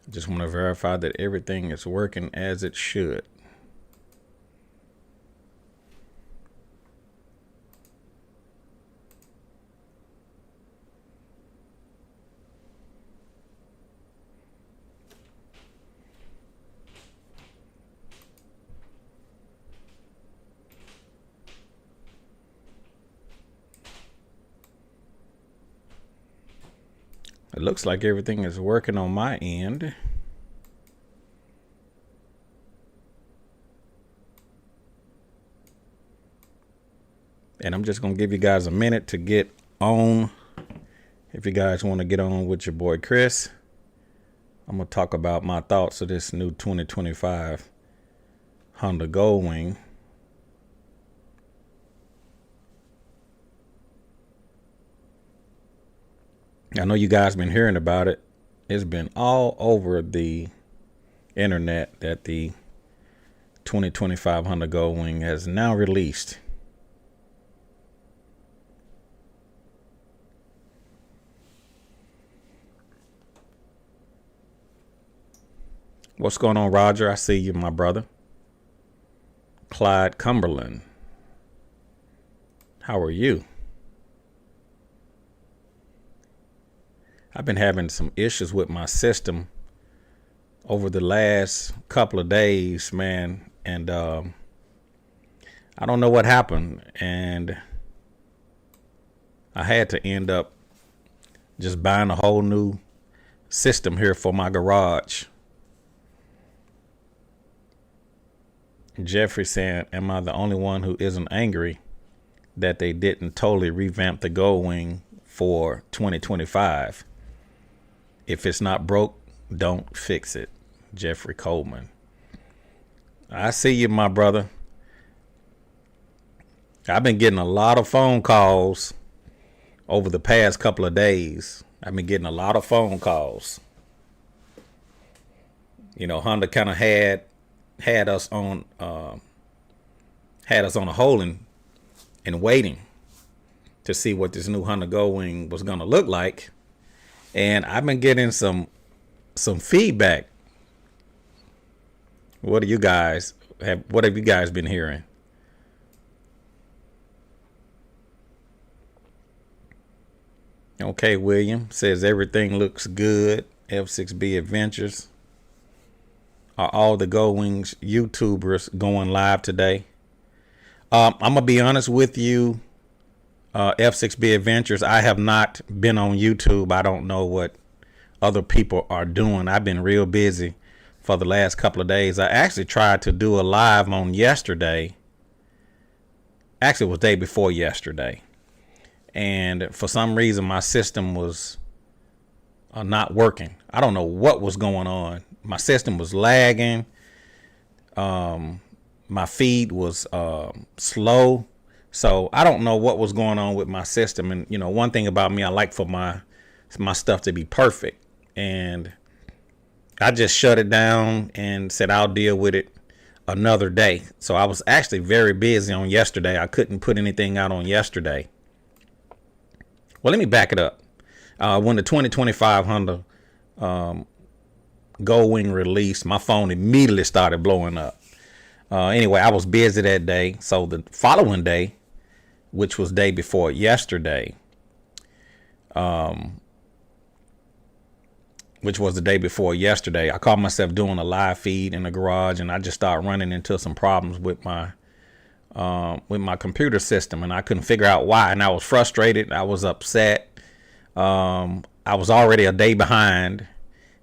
Just want to verify that everything is working as it should. It looks like everything is working on my end. And I'm just going to give you guys a minute to get on. If you guys want to get on with your boy Chris, I'm going to talk about my thoughts of this new 2025 Honda Goldwing. I know you guys been hearing about it. It's been all over the internet that the 2025 Honda Goldwing has now released. What's going on, Roger? I see you, my brother. Clyde Cumberland. How are you? I've been having some issues with my system over the last couple of days, man. And I don't know what happened. And I had to end up just buying a whole new system here for my garage. Jeffrey saying, am I the only one who isn't angry that they didn't totally revamp the Goldwing for 2025? If it's not broke, don't fix it. Jeffrey Coleman. I see you, my brother. I've been getting a lot of phone calls over the past couple of days. I've been getting a lot of phone calls. You know, Honda kind of had us on a hold and waiting to see what this new Honda Goldwing was going to look like. And I've been getting some feedback. What have you guys been hearing? Okay, William says everything looks good. F6B Adventures. Are all the Goldwings YouTubers going live today? I'm gonna be honest with you, F6B Adventures. I have not been on YouTube. I don't know what other people are doing. I've been real busy for the last couple of days. I actually tried to do a live on yesterday. Actually, it was day before yesterday. And for some reason, my system was not working. I don't know what was going on. My system was lagging. My feed was slow. So I don't know what was going on with my system. And, you know, one thing about me, I like for my stuff to be perfect. And I just shut it down and said I'll deal with it another day. So I was actually very busy on yesterday. I couldn't put anything out on yesterday. Well, let me back it up. When the 2025 Honda Goldwing released, my phone immediately started blowing up. Anyway, I was busy that day. So the following day, which was day before yesterday, which was the day before yesterday, I caught myself doing a live feed in the garage, and I just started running into some problems with my computer system, and I couldn't figure out why. And I was frustrated. I was upset. I was already a day behind.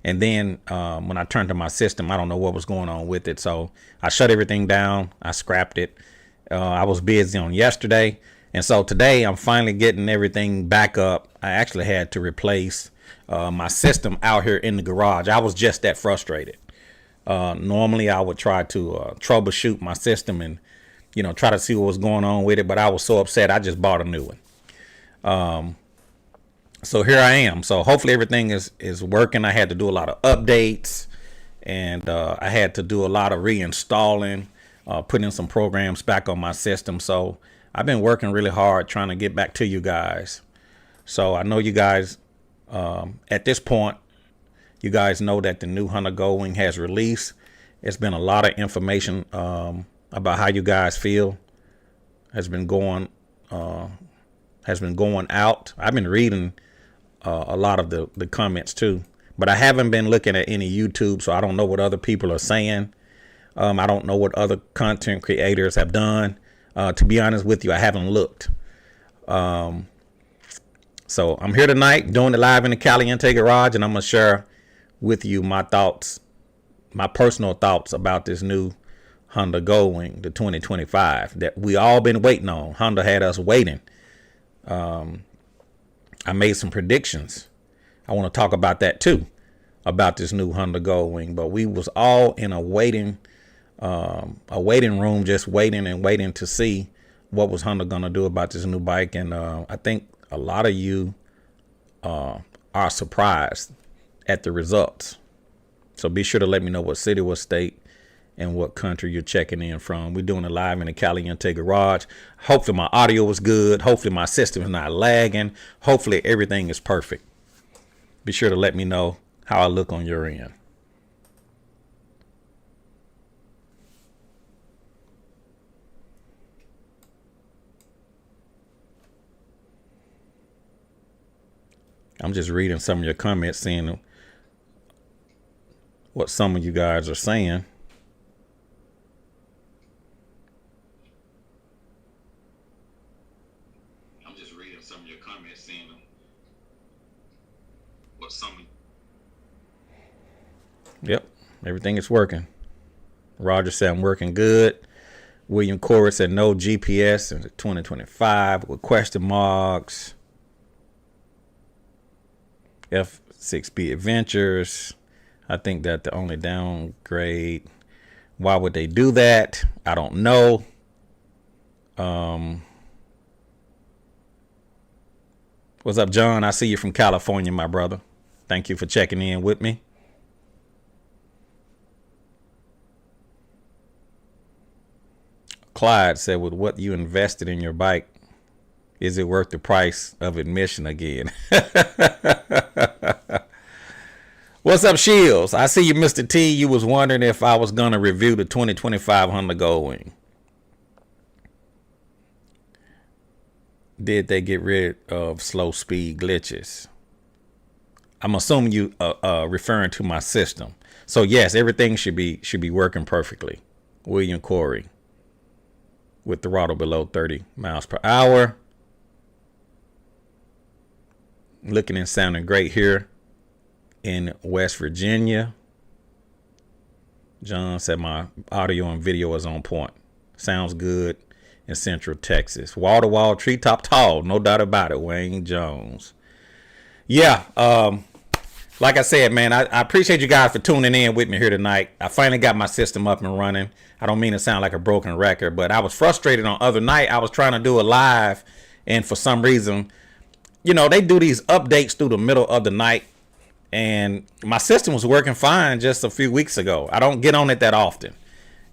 And then when I turned to my system, I don't know what was going on with it. So I shut everything down. I scrapped it. I was busy on yesterday. And so today I'm finally getting everything back up. I actually had to replace my system out here in the garage. I was just that frustrated. Normally I would try to troubleshoot my system and, you know, try to see what was going on with it. But I was so upset, I just bought a new one. So here I am. So hopefully everything is working. I had to do a lot of updates, and I had to do a lot of reinstalling, putting some programs back on my system. So I've been working really hard trying to get back to you guys. So I know you guys at this point, You guys know that the new Honda Goldwing has released. It's been a lot of information about how you guys feel has been going out. I've been reading a lot of the comments too, but I haven't been looking at any YouTube, so I don't know what other people are saying. I don't know what other content creators have done. To be honest with you, I haven't looked. So I'm here tonight doing it live in the Caliente garage, and I'm gonna share with you my thoughts, my personal thoughts about this new Honda Goldwing, the 2025 that we all been waiting on. Honda had us waiting. I made some predictions. I want to talk about that too, about this new Honda Goldwing. But we was all in a waiting room, just waiting to see what was Honda gonna do about this new bike. And I think a lot of you are surprised at the results. So be sure to let me know what city, what state, and what country you're checking in from. We're doing it live in the Caliente garage. Hopefully my audio is good. Hopefully my system is not lagging. Hopefully everything is perfect. Be sure to let me know how I look on your end. I'm just reading some of your comments, seeing what some of you guys are saying. I'm just reading some of your comments, seeing what some. Yep, everything is working. Roger said I'm working good. William Corey said no GPS in 2025 with question marks. F6B Adventures. I think that the only downgrade. Why would they do that? I don't know. What's up, John? I see you from California, my brother. Thank you for checking in with me. Clyde said, with what you invested in your bike, is it worth the price of admission again? What's up, Shields? I see you, Mr. T. You was wondering if I was going to review the 2025 Honda Goldwing. Did they get rid of slow speed glitches? I'm assuming you referring to my system. So yes, everything should be working perfectly. William Corey with throttle below 30 miles per hour. Looking and sounding great here in West Virginia. John said my audio and video is on point. Sounds good in Central Texas. Wall to wall, treetop tall, no doubt about it. Wayne Jones. Yeah, like I said, man, I appreciate you guys for tuning in with me here tonight. I finally got my system up and running. I don't mean to sound like a broken record, but I was frustrated on other night. I was trying to do a live, and for some reason, you know, they do these updates through the middle of the night, and my system was working fine just a few weeks ago. I don't get on it that often.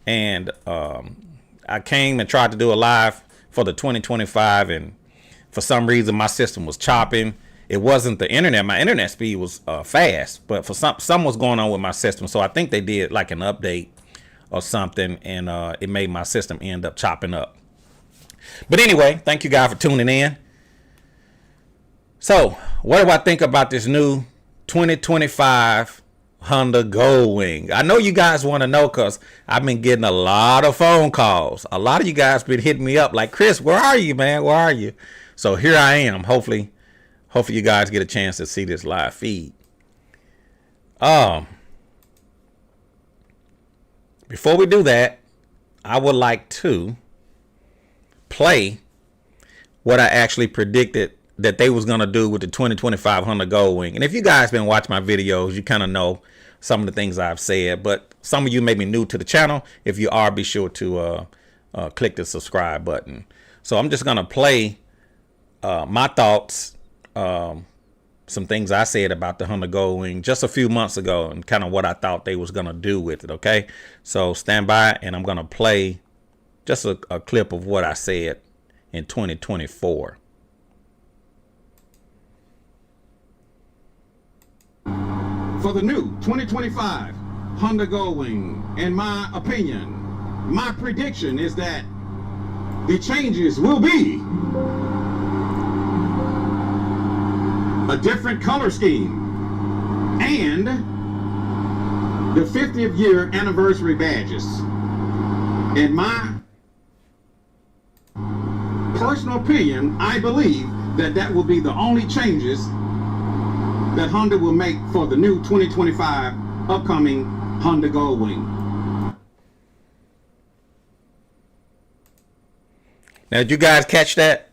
And I came and tried to do a live for the 2025, and for some reason my system was chopping. It wasn't the internet. My internet speed was fast, but for something was going on with my system. So I think they did like an update or something, and it made my system end up chopping up. But anyway, thank you guys for tuning in. So what do I think about this new 2025 Honda Goldwing? I know you guys want to know, because I've been getting a lot of phone calls. A lot of you guys been hitting me up like, Chris, where are you, man? Where are you? So here I am. Hopefully you guys get a chance to see this live feed. Before we do that, I would like to play what I actually predicted that they was going to do with the 2025 Honda Goldwing. And if you guys been watching my videos, you kind of know some of the things I've said, but some of you may be new to the channel. If you are, be sure to click the subscribe button. So I'm just going to play my thoughts, some things I said about the Honda Goldwing just a few months ago, and kind of what I thought they was going to do with it. Okay, so stand by, and I'm going to play just a clip of what I said in 2024. For the new 2025 Honda Goldwing, in my opinion, my prediction is that the changes will be a different color scheme and the 50th year anniversary badges. In my personal opinion, I believe that will be the only changes that Honda will make for the new 2025 upcoming Honda Goldwing. Now, did you guys catch that?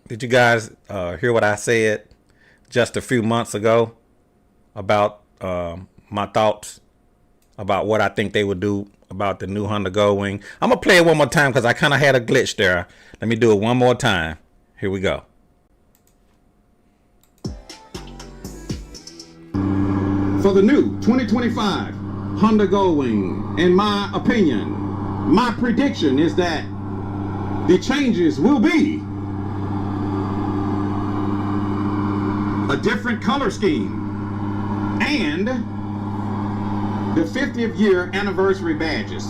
Did you guys hear what I said just a few months ago about my thoughts about what I think they would do about the new Honda Goldwing? I'm going to play it one more time because I kind of had a glitch there. Let me do it one more time. Here we go. For the new 2025 Honda Goldwing, in my opinion, my prediction is that the changes will be a different color scheme and the 50th year anniversary badges.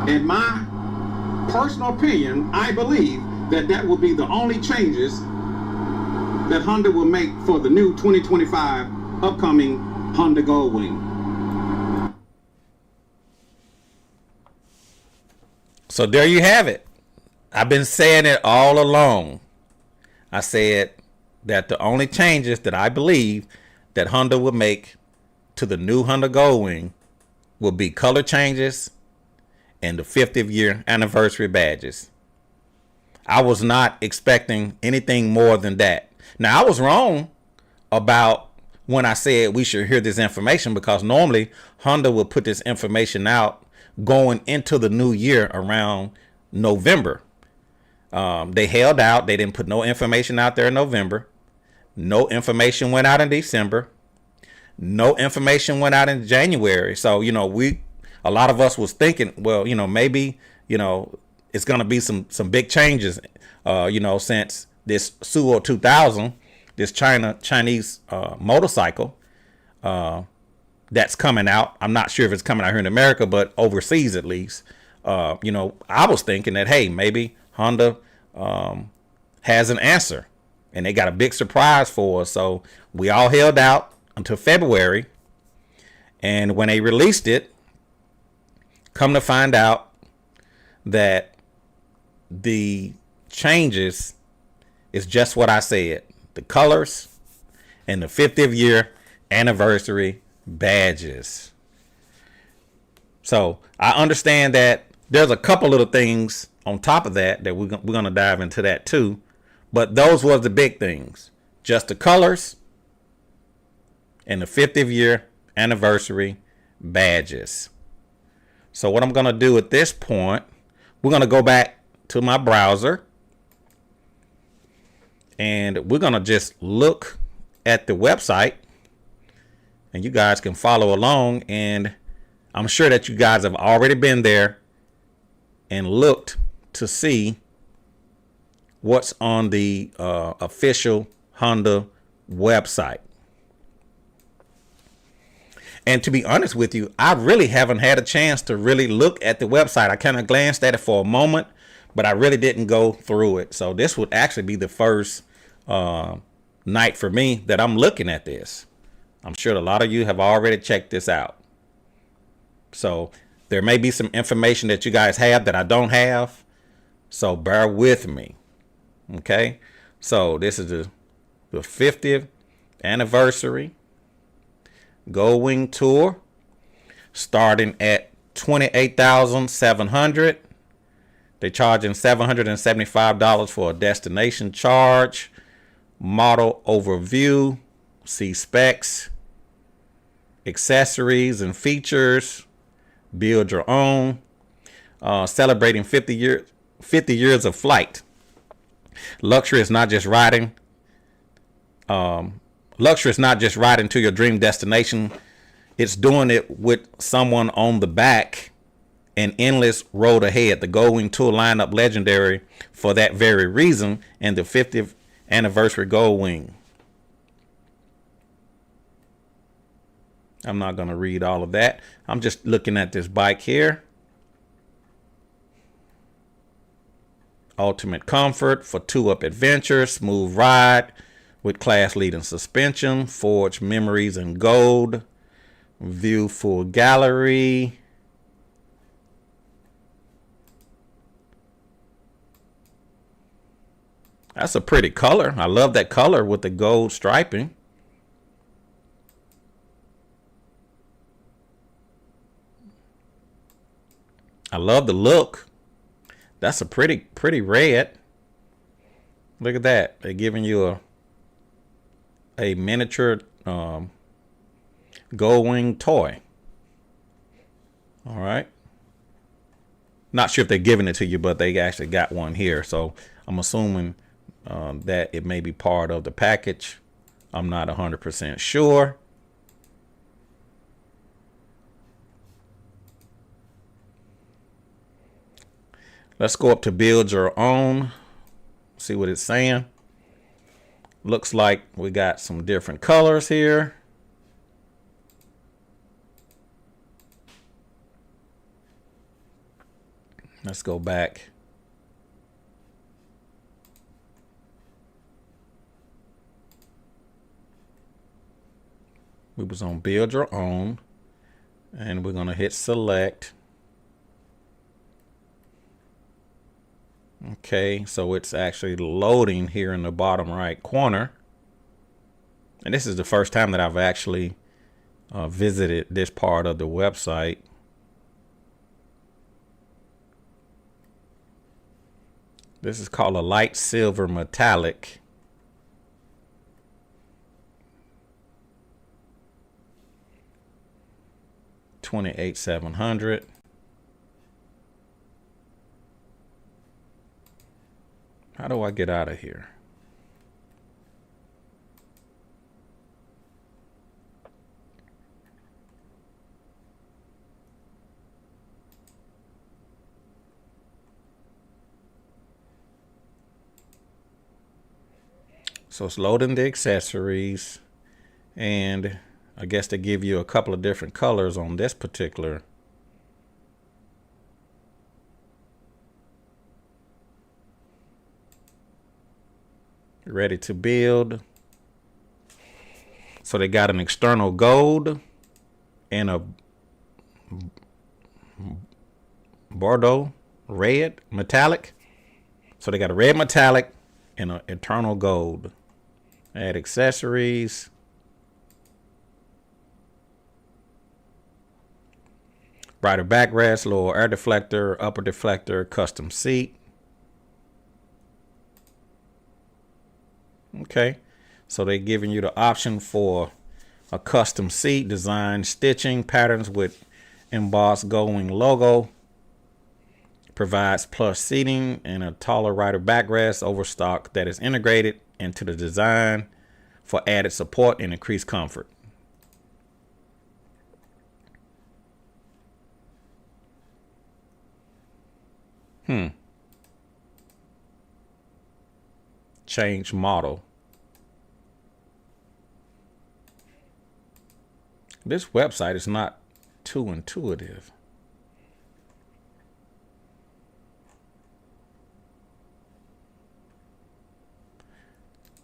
In my personal opinion, I believe that will be the only changes that Honda will make for the new 2025 upcoming Honda Goldwing. So there you have it. I've been saying it all along. I said that the only changes that I believe that Honda will make to the new Honda Goldwing will be color changes and the 50th year anniversary badges. I was not expecting anything more than that. Now, I was wrong about when I said we should hear this information, because normally Honda will put this information out going into the new year around November. They held out. They didn't put no information out there in November. No information went out in December. No information went out in January. So, a lot of us was thinking, well, maybe, it's going to be some big changes, since this Suo 2000, this Chinese motorcycle that's coming out. I'm not sure if it's coming out here in America, but overseas at least. I was thinking that, hey, maybe Honda has an answer and they got a big surprise for us. So we all held out until February. And when they released it, come to find out that the changes is just what I said. The colors and the 50th year anniversary badges. So I understand that there's a couple little things on top of that we're going to dive into that too. But those were the big things. Just the colors and the 50th year anniversary badges. So what I'm going to do at this point, we're going to go back to my browser. And we're going to just look at the website. And you guys can follow along. And I'm sure that you guys have already been there and looked to see what's on the official Honda website. And to be honest with you, I really haven't had a chance to really look at the website. I kind of glanced at it for a moment, but I really didn't go through it. So this would actually be the first night for me that I'm looking at this. I'm sure a lot of you have already checked this out. So there may be some information that you guys have that I don't have. So bear with me. Okay. So this is the 50th anniversary Goldwing tour, starting at $28,700. They're charging $775 for a destination charge. Model overview, see specs, accessories and features, build your own. Celebrating 50 years of flight. Luxury is not just riding. Luxury is not just riding to your dream destination. It's doing it with someone on the back. An endless road ahead. The Goldwing tour lineup legendary for that very reason, and the 50th anniversary Goldwing. I'm not going to read all of that. I'm just looking at this bike here. Ultimate comfort for 2-up adventure, smooth ride with class leading suspension, forged memories in gold, view full gallery. That's a pretty color. I love that color with the gold striping. I love the look. That's a pretty red. Look at that. They're giving you a miniature Goldwing toy. All right. Not sure if they're giving it to you, but they actually got one here. So I'm assuming that it may be part of the package. I'm not 100% sure. Let's go up to build your own. See what it's saying. Looks like we got some different colors here. Let's go back. We was on build your own, and we're gonna hit select. Okay, so it's actually loading here in the bottom right corner. And this is the first time that I've actually visited this part of the website. This is called a light silver metallic. $28,700. How do I get out of here? So it's loading the accessories, and I guess they give you a couple of different colors on this particular. Ready to build. So they got an external gold and a Bordeaux red metallic. So they got a red metallic and an internal gold. Add accessories. Brighter backrest, lower air deflector, upper deflector, custom seat. Okay, so they're giving you the option for a custom seat, design stitching patterns with embossed Goldwing logo. Provides plush seating and a taller rider backrest overstock that is integrated into the design for added support and increased comfort. Change model. This website is not too intuitive.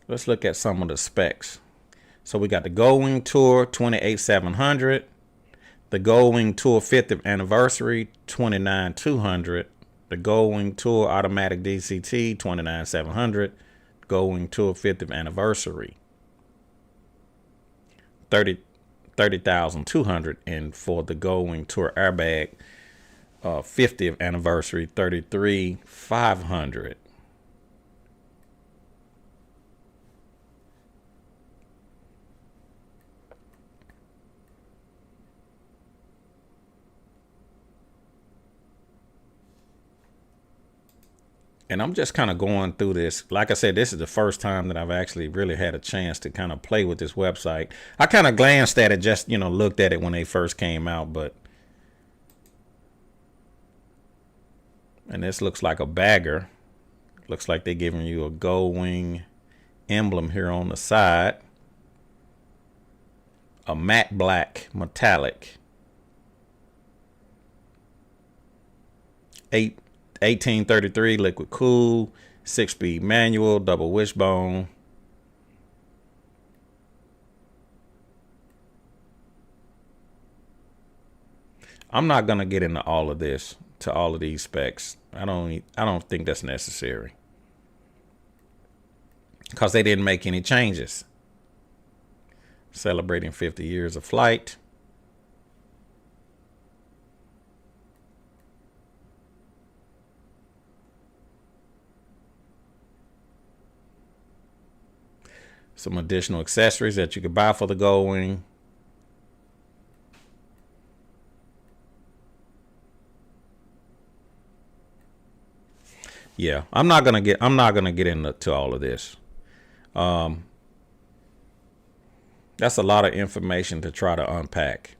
Let's look at some of the specs. So we got the Goldwing Tour 28,700, the Goldwing Tour 50th anniversary 29,200, the Goldwing Tour automatic DCT 29,700, Goldwing Tour 50th anniversary 30,200, and for the Goldwing Tour airbag 50th anniversary 33,500. And I'm just kind of going through this. Like I said, this is the first time that I've actually really had a chance to kind of play with this website. I kind of glanced at it, just, looked at it when they first came out. And this looks like a bagger. Looks like they're giving you a Goldwing emblem here on the side. a matte black metallic. 1833 liquid cool, 6-speed manual, double wishbone. I'm not gonna get into all of this, to all of these specs. I don't think that's necessary, because they didn't make any changes. Celebrating 50 years of flight. Some additional accessories that you could buy for the Goldwing. Yeah, I'm not gonna get into all of this. That's a lot of information to try to unpack.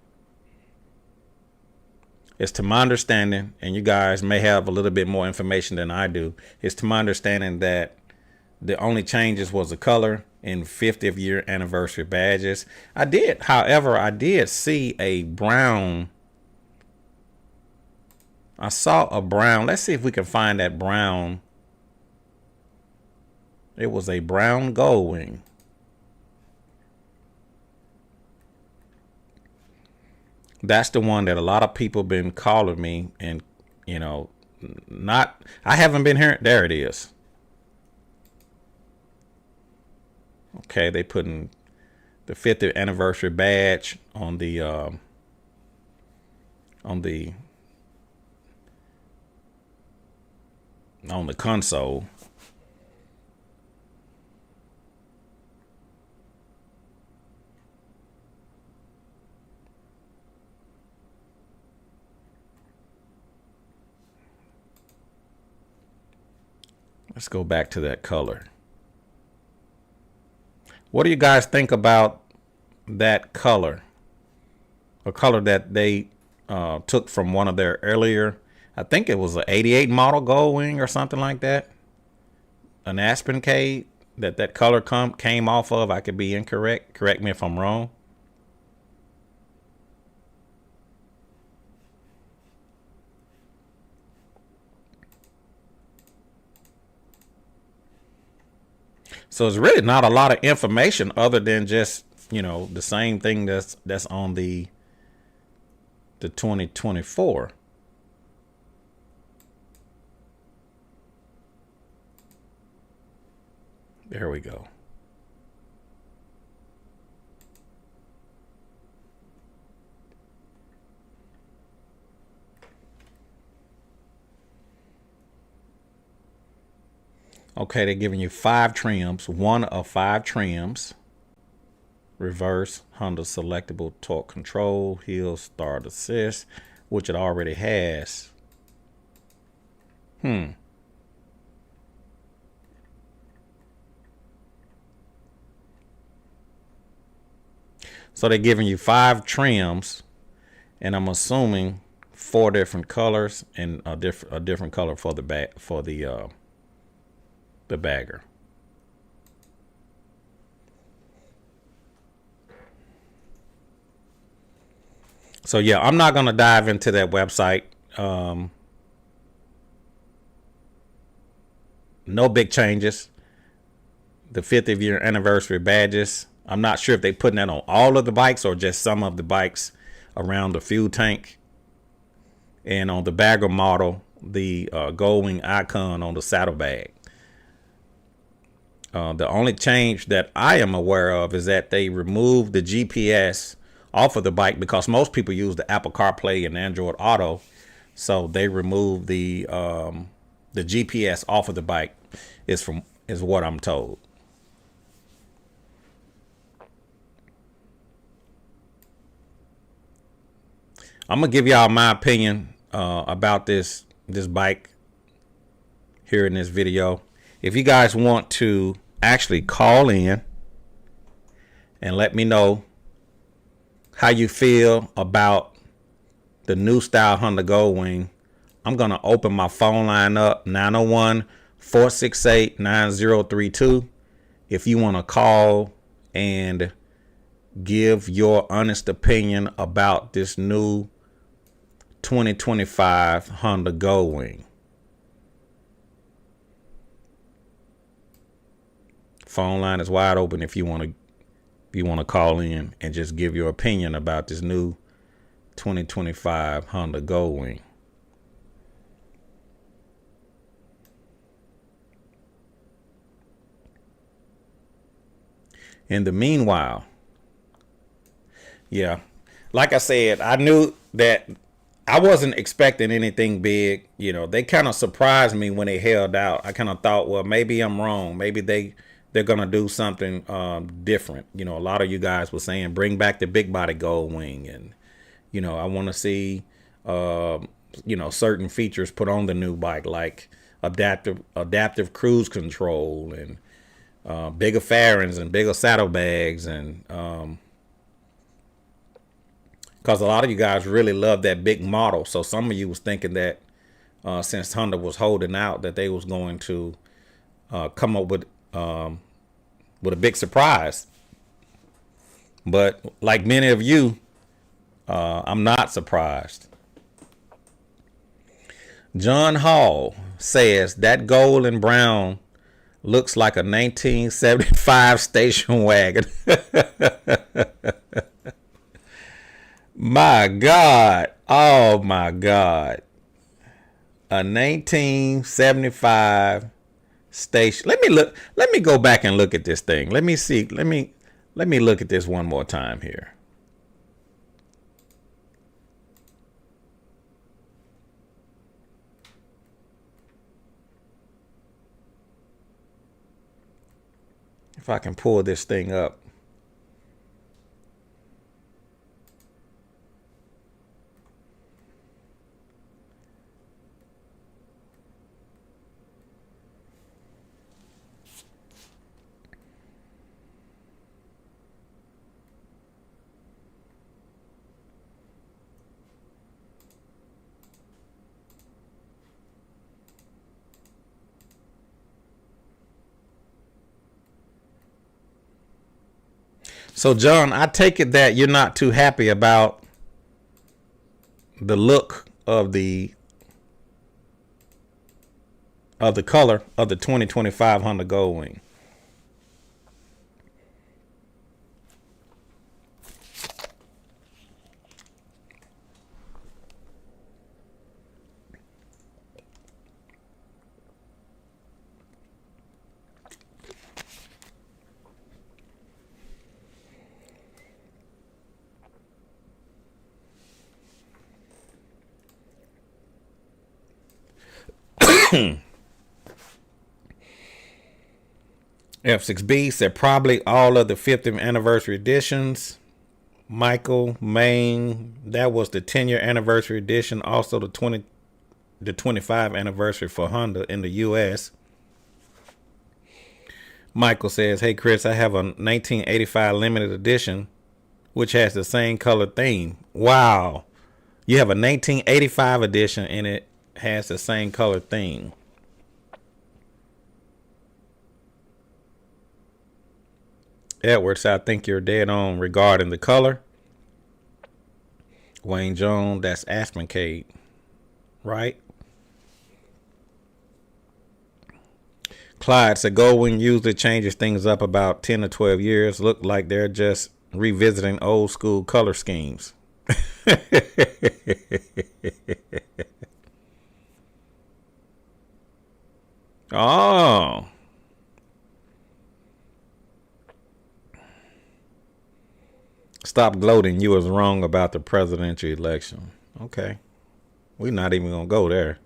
It's to my understanding, and you guys may have a little bit more information than I do, it's to my understanding that the only changes was the color and 50th year anniversary badges. However, I did see a brown. I saw a brown. Let's see if we can find that brown. It was a brown Goldwing. That's the one that a lot of people been calling me, and I haven't been hearing. There it is. Okay, they putting the 50th anniversary badge on the console. Let's go back to that color. What do you guys think about that color? A color that they took from one of their earlier, I think it was an 88 model Goldwing or something like that. An Aspen Cade that color came off of. I could be incorrect. Correct me if I'm wrong. So it's really not a lot of information other than just, the same thing that's on the 2024. There we go. Okay, they're giving you 5 trims, one of 5 trims. Reverse, Honda selectable torque control, hill start assist, which it already has. So they're giving you 5 trims, and I'm assuming 4 different colors and a different color for the bagger. So yeah, I'm not gonna dive into that website. No big changes. The 50th year anniversary badges. I'm not sure if they're putting that on all of the bikes or just some of the bikes around the fuel tank. And on the bagger model, the Goldwing icon on the saddlebag. The only change that I am aware of is that they removed the GPS off of the bike, because most people use the Apple CarPlay and Android Auto. So they removed the GPS off of the bike, is what I'm told. I'm gonna give y'all my opinion about this bike here in this video. If you guys want to actually call in and let me know how you feel about the new style Honda Goldwing, I'm gonna open my phone line up, 901-468-9032. If you want to call and give your honest opinion about this new 2025 Honda Goldwing. Phone line is wide open if you want to call in and just give your opinion about this new 2025 Honda Goldwing. In the meanwhile, yeah, like I said, I knew that I wasn't expecting anything big. You know, they kind of surprised me when they held out. I kind of thought, well, maybe I'm wrong. Maybe they're gonna do something different. You know, a lot of you guys were saying bring back the big body Goldwing, and you know, I want to see certain features put on the new bike, like adaptive cruise control and bigger fairings and bigger saddlebags, and because a lot of you guys really love that big model. So some of you was thinking that since Honda was holding out, that they was going to come up with a big surprise. But like many of you, I'm not surprised. John Hall says that gold and brown looks like a 1975 station wagon. My God. Oh my God. A 1975 station. Let me go back and look at this thing. Let me see. Let me look at this one more time here. If I can pull this thing up. So, John, I take it that you're not too happy about the look of the color of the 2025 Honda Goldwing. F6B said probably all of the 50th anniversary editions. Michael Main, that was the 10-year anniversary edition. Also the 25 anniversary for Honda in the U.S. Michael says, hey Chris, I have a 1985 limited edition which has the same color theme. Wow. You have a 1985 edition and it has the same color theme. Edwards, I think you're dead on regarding the color. Wayne Jones, that's Aspen Cade, right? Clyde said Goldwing usually changes things up about 10 to 12 years. Look like they're just revisiting old school color schemes. Oh. Stop gloating. You was wrong about the presidential election. Okay. We're not even going to go there.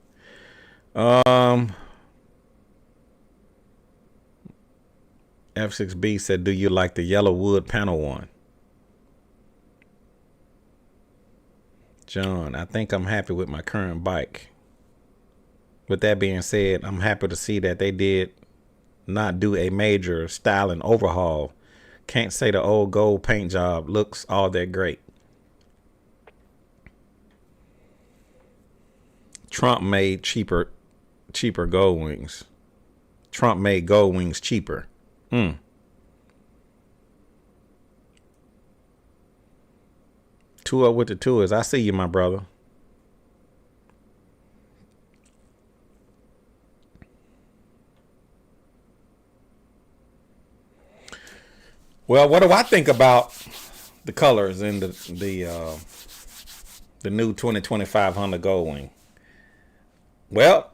F6B said, do you like the yellow wood panel one? John, I think I'm happy with my current bike. With that being said, I'm happy to see that they did not do a major styling overhaul. Can't say the old gold paint job looks all that great. Trump made cheaper Goldwings. Trump made Goldwings cheaper. Two up with the tours. I see you, my brother. Well, what do I think about the colors in the new 2025 Honda Goldwing? Well,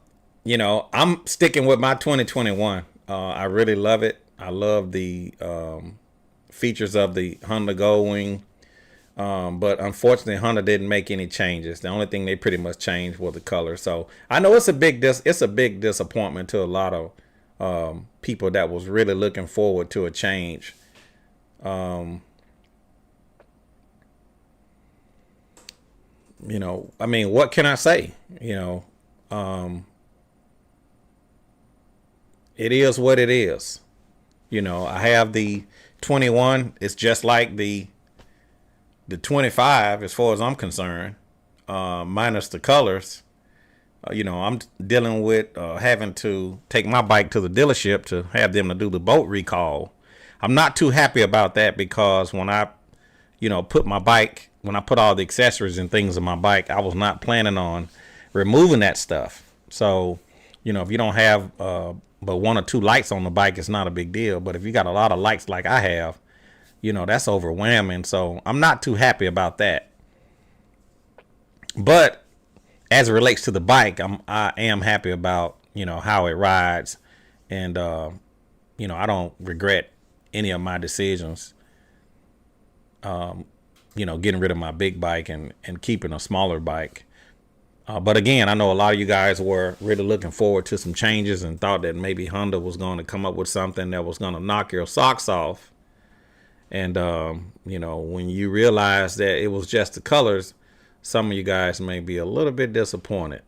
I'm sticking with my 2021. I really love it. I love the features of the Honda Goldwing. But unfortunately, Honda didn't make any changes. The only thing they pretty much changed was the color. So I know it's a big disappointment to a lot of people that was really looking forward to a change. I mean, what can I say? It is what it is. I have the 21. It's just like the 25 as far as I'm concerned, minus the colors. I'm dealing with having to take my bike to the dealership to have them to do the bolt recall. I'm not too happy about that because when I put all the accessories and things on my bike, I was not planning on removing that stuff. So, if you don't have but one or two lights on the bike, it's not a big deal. But if you got a lot of lights like I have, that's overwhelming. So I'm not too happy about that. But as it relates to the bike, I am happy about, how it rides. And, I don't regret any of my decisions. Getting rid of my big bike and keeping a smaller bike. But again, I know a lot of you guys were really looking forward to some changes and thought that maybe Honda was going to come up with something that was going to knock your socks off. And, when you realize that it was just the colors, some of you guys may be a little bit disappointed.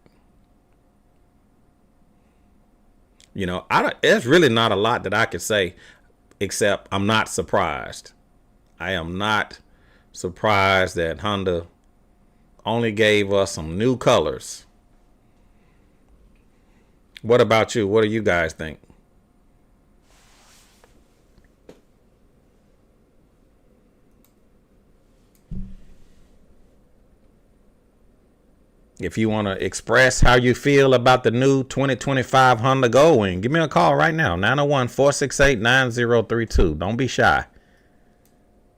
There's really not a lot that I could say, except I'm not surprised. I am not surprised that Honda only gave us some new colors. What about you? What do you guys think? If you want to express how you feel about the new 2025 Honda Goldwing, give me a call right now, 901-468-9032. Don't be shy.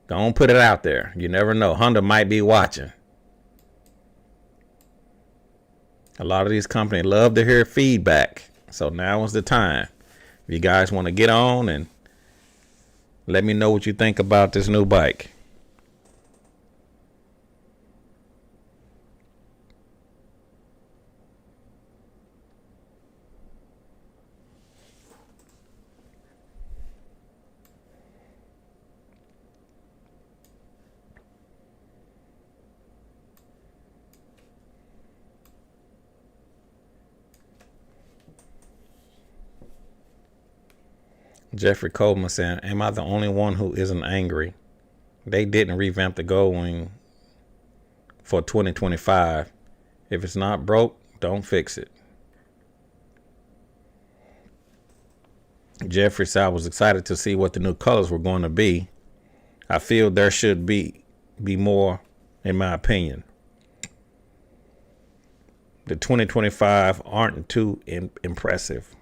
Don't put it out there. You never know. Honda might be watching. A lot of these companies love to hear feedback. So now is the time. If you guys want to get on and let me know what you think about this new bike. Jeffrey Coleman saying, am I the only one who isn't angry? They didn't revamp the Goldwing for 2025. If it's not broke, don't fix it. Jeffrey said, I was excited to see what the new colors were going to be. I feel there should be more, in my opinion. The 2025 aren't too impressive.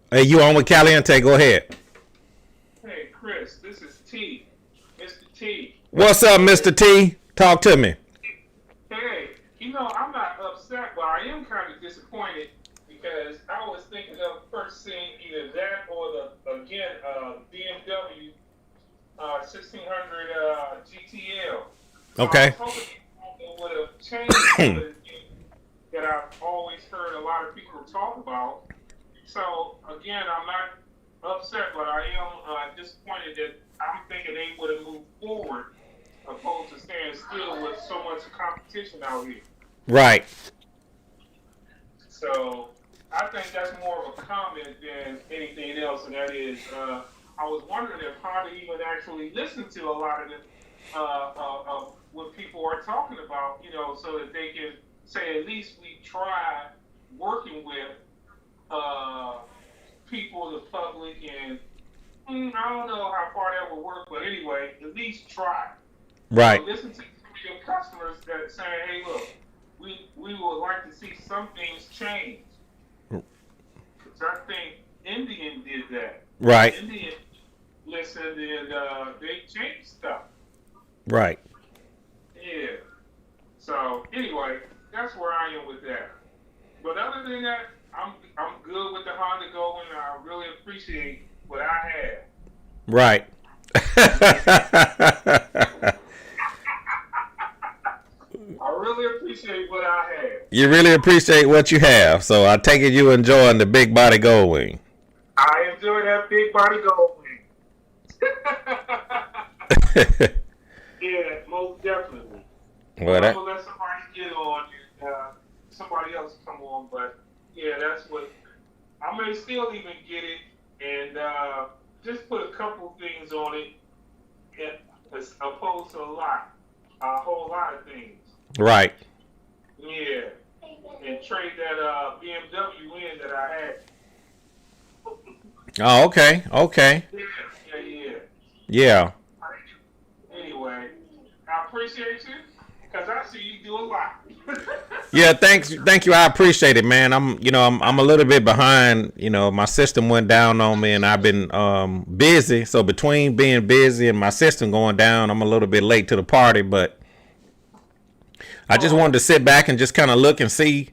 Hey, you on with Caliente? Go ahead. Hey, Chris, this is T. Mr. T. What's up, Mr. T? Talk to me. Hey, I'm not upset, but I am kind of disappointed because I was thinking of first seeing either that or the BMW 1600 GTL. Okay. I was hoping it would have changed that I've always heard a lot of people talk about. So again, I'm not upset, but I am disappointed that I'm thinking they would have moved forward opposed to staying still with so much competition out here. Right. So I think that's more of a comment than anything else, and that is, I was wondering if Honda even actually listened to a lot of what people are talking about, so that they can say at least we tried working with people, the public, and I don't know how far that would work, but anyway, at least try. Right. Listen to your customers that are saying, hey, look, we would like to see some things change. Because I think Indian did that. Right. Indian listened and they changed stuff. Right. Yeah. So anyway, that's where I am with that. But other than that, I'm good with the Honda Goldwing. I really appreciate what I have. Right. I really appreciate what I have. You really appreciate what you have, so I take it you enjoying the big body Goldwing. I enjoy that big body Goldwing. Yeah, most definitely. Well, I'm gonna let somebody get on and somebody else come on, but yeah, that's what I may still even get it and just put a couple things on it, as opposed to a whole lot of things. right. Yeah, and trade that BMW in that I had. Oh, okay. Okay. Yeah. Yeah. Anyway, I appreciate you because I see you do a lot. Yeah, thank you. I appreciate it, man. I'm a little bit behind. My system went down on me, and I've been busy. So between being busy and my system going down, I'm a little bit late to the party. But I just wanted to sit back and just kind of look and see,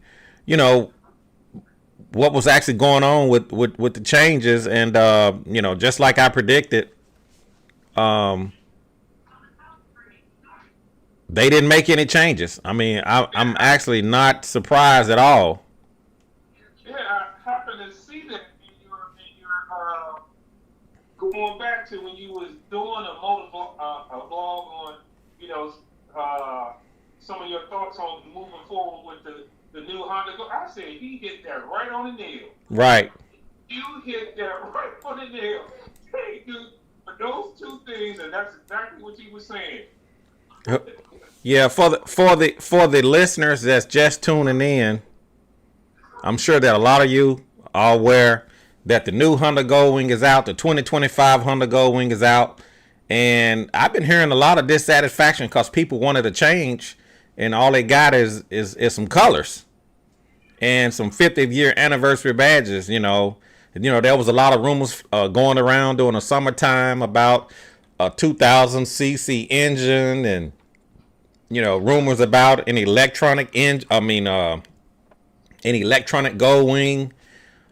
what was actually going on with the changes, and just like I predicted, they didn't make any changes. I mean, I'm actually not surprised at all. Yeah, I happened to see that in your going back to when you was doing a blog on, some of your thoughts on moving forward with the new Honda. I said he hit that right on the nail. Right. You hit that right on the nail. Hey, dude, for those two things, and that's exactly what you were saying. Yeah, for the listeners that's just tuning in, I'm sure that a lot of you are aware that the new Honda Goldwing is out. The 2025 Honda Goldwing is out, and I've been hearing a lot of dissatisfaction because people wanted a change, and all they got is some colors and some 50th year anniversary badges. There was a lot of rumors going around during the summertime about a 2000 cc engine, and rumors about an electronic electronic Goldwing.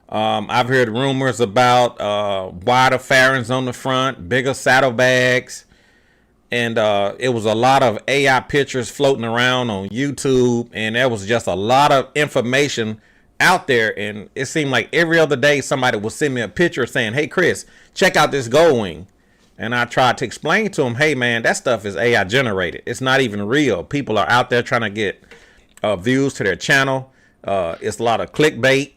I've heard rumors about wider fairings on the front, bigger saddlebags, and it was a lot of AI pictures floating around on YouTube, and there was just a lot of information out there, and it seemed like every other day somebody would send me a picture saying, hey Chris, check out this Goldwing. And I tried to explain to him, hey man, that stuff is AI generated. It's not even real. People are out there trying to get views to their channel. It's a lot of clickbait.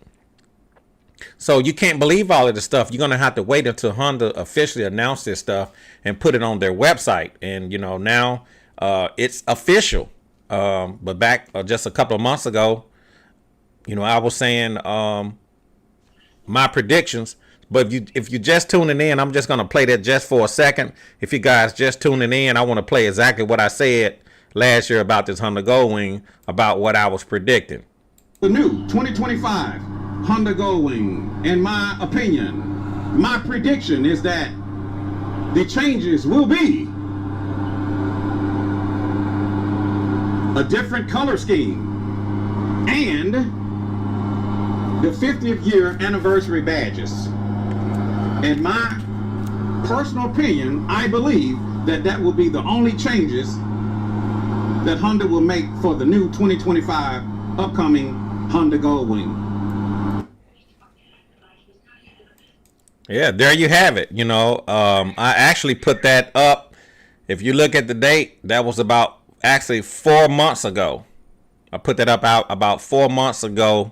So you can't believe all of this stuff. You're going to have to wait until Honda officially announce this stuff and put it on their website. And, now it's official. But back just a couple of months ago, I was saying my predictions. But if you just tuning in, I'm just going to play that just for a second. If you guys just tuning in, I want to play exactly what I said last year about this Honda Goldwing, about what I was predicting. The new 2025 Honda Goldwing, in my opinion, my prediction is that the changes will be a different color scheme and the 50th year anniversary badges. In my personal opinion, I believe that will be the only changes that Honda will make for the new 2025 upcoming Honda Goldwing. Yeah, there you have it. I actually put that up. If you look at the date, that was about actually 4 months ago. I put that up out about 4 months ago,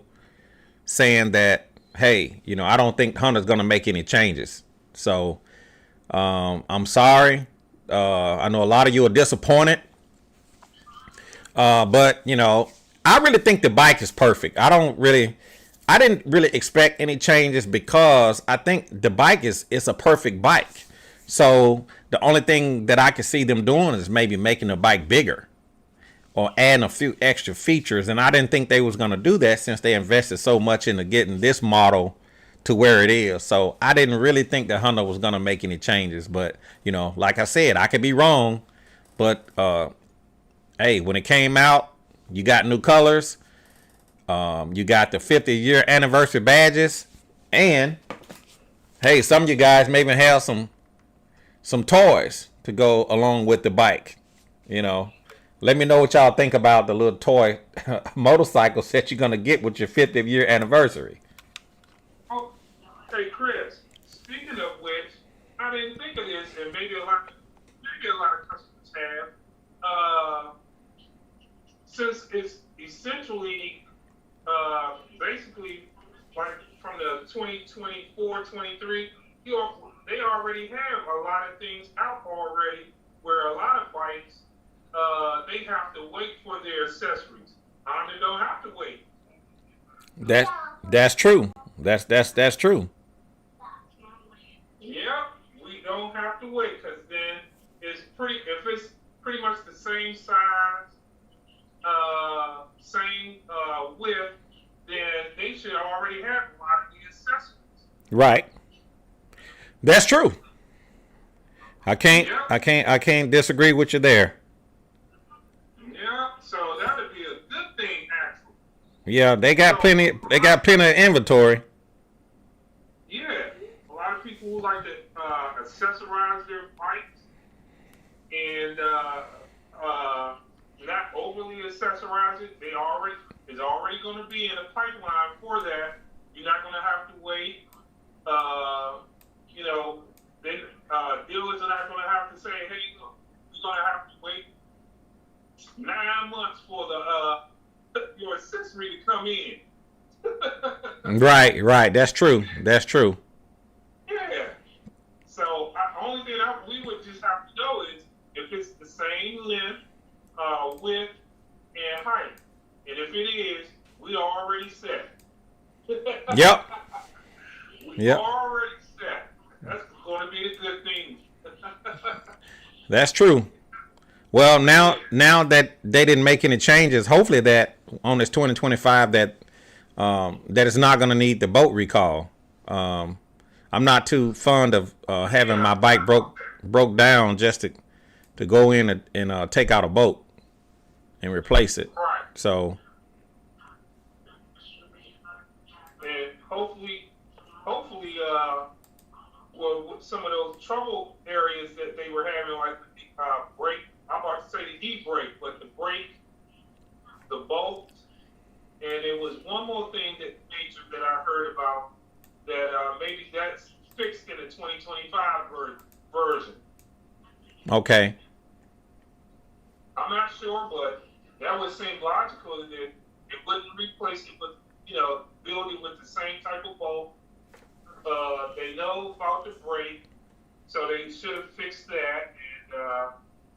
saying that, hey, I don't think Honda's gonna make any changes. So I'm sorry. I know a lot of you are disappointed, but I really think the bike is perfect. I didn't really expect any changes because I think the bike is a perfect bike. So the only thing that I could see them doing is maybe making the bike bigger or adding a few extra features. And I didn't think they was going to do that since they invested so much into getting this model to where it is. So I didn't really think that Honda was going to make any changes. But, like I said, I could be wrong. But, hey, when it came out, you got new colors. You got the 50-year anniversary badges. And, hey, some of you guys may even have some toys to go along with the bike. Let me know what y'all think about the little toy motorcycles that you're gonna get with your 50th year anniversary. Oh, hey Chris. Speaking of which, I didn't think of this, and maybe a lot of customers have. Since it's essentially, basically, like from the 2024, 23, they already have a lot of things out already. Where a lot of bikes, they have to wait for their accessories. Honda don't have to wait. That's true. That's true. Yep, we don't have to wait because then if it's pretty much the same size, same width, then they should already have a lot of the accessories. Right. That's true. I can't Yep, I can't I can't disagree with you there. yep. So that would be a good thing, actually. Yeah, they got So plenty they got plenty of inventory. yeah, a lot of people who like to accessorize their bikes and not overly accessorize it. It's already going to be in a pipeline for that. You're not going to have to wait. Uh, you know, then dealers are not going to have to say, "Hey, look, you're going to have to wait 9 months for the your accessory to come in." Right. That's true. That's true. Yeah. So only thing we would just have to know is if it's the same length, width, and height. And if it is, we already set. Yep. We Yep. already set. That's going to be the good thing. That's true. Well, Yeah. now that they didn't make any changes, hopefully that on this 2025 that it's not going to need the boat recall. Um, I'm not too fond of having Yeah. my bike broke down just to go in and take out a boat and replace it. Right. So And hopefully, well, with some of those trouble areas that they were having, like the brake, I'm about to say the e-brake, but the brake, the bolts, and there was one more thing that I heard about that maybe that's fixed in the 2025 version. okay, I'm not sure, but that would seem logical that it wouldn't replace it, but build it with the same type of bolt. They know about the brake, so they should have fixed that.